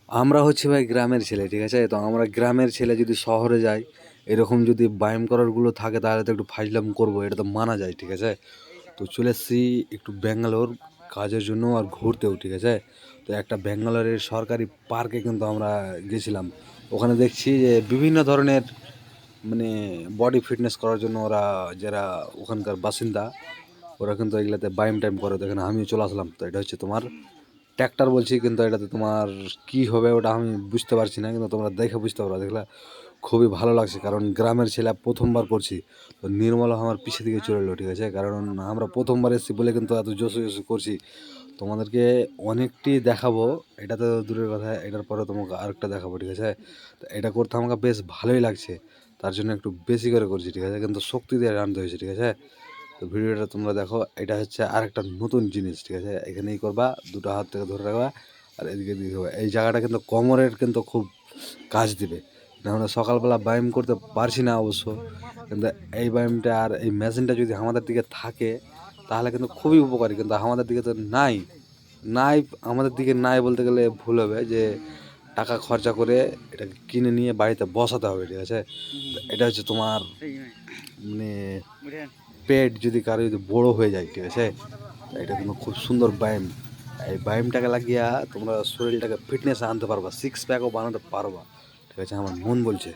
আমরা হচ্ছি ভাই গ্রামের ছেলে, ঠিক আছে? তো আমরা গ্রামের ছেলে যদি শহরে যাই, এরকম যদি ব্যায়াম করারগুলো থাকে তাহলে তো একটু ফাজলাম করবো, এটা তো মানা যায়, ঠিক আছে? তো চলে এসেছি একটু ব্যাঙ্গালোর কাজের জন্য আর ঘুরতেও, ঠিক আছে? তো একটা ব্যাঙ্গালোরের সরকারি পার্কে কিন্তু আমরা গেছিলাম। ওখানে দেখছি যে বিভিন্ন ধরনের মানে বডি ফিটনেস করার জন্য ওরা যারা ওখানকার বাসিন্দা ওরা কিন্তু এগুলাতে ব্যায়াম টাইম করে। তো এখানে আমিও চলে আসলাম। তো এটা হচ্ছে তোমার ট্র্যাক্টর বলছি, কিন্তু এটাতে তোমার কি হবে ওটা আমি বুঝতে পারছি না, কিন্তু তোমরা দেখে বুঝতে পারো। দেখলে খুবই ভালো লাগছে, কারণ গ্রামের ছেলে প্রথমবার করছি। তো নির্মলা আমার পিছিয়ে দিকে চলে এলো, ঠিক আছে? কারণ আমরা প্রথমবার এসেছি বলে কিন্তু এত জোশে জোশে করছি। তোমাদেরকে অনেকটি দেখাবো, এটা তো দূরের কথা, এটার পরে তোমাকে আরেকটা দেখাবো, ঠিক আছে? তো এটা করতে আমাকে বেশ ভালোই লাগছে, তার জন্য একটু বেশি করে করছি, ঠিক আছে? কিন্তু শক্তি দিয়ে রাঁধতে হয়েছে, ঠিক আছে? তো ভিডিওটা তোমরা দেখো, এটা হচ্ছে আরেকটা নতুন জিনিস, ঠিক আছে? এখানেই করবা, দুটো হাত থেকে ধরে রাখবা আর এদিকে দিয়ে দেবে। এই জায়গাটা কিন্তু কোমরের কিন্তু খুব কাজ দিবে। না হলে সকালবেলা ব্যায়াম করতে পারছি না অবশ্য, কিন্তু এই ব্যায়ামটা আর এই মেশিনটা যদি আমাদের দিকে থাকে তাহলে কিন্তু খুবই উপকারী, কিন্তু আমাদের দিকে তো নাই। নাই, আমাদের দিকে নাই বলতে গেলে ভুল হবে, যে টাকা খরচা করে এটাকে কিনে নিয়ে বাড়িতে বসাতে হবে, ঠিক আছে? তো এটা হচ্ছে তোমার মানে পেট যদি কারো যদি বড়ো হয়ে যায়, ঠিক আছে? তা এটা কিন্তু খুব সুন্দর ব্যায়াম। এই ব্যায়ামটাকে লাগিয়ে তোমরা শরীরটাকে ফিটনেস আনতে পারবা, সিক্স প্যাকও বানাতে পারবা, ঠিক আছে? আমার মন বলছে।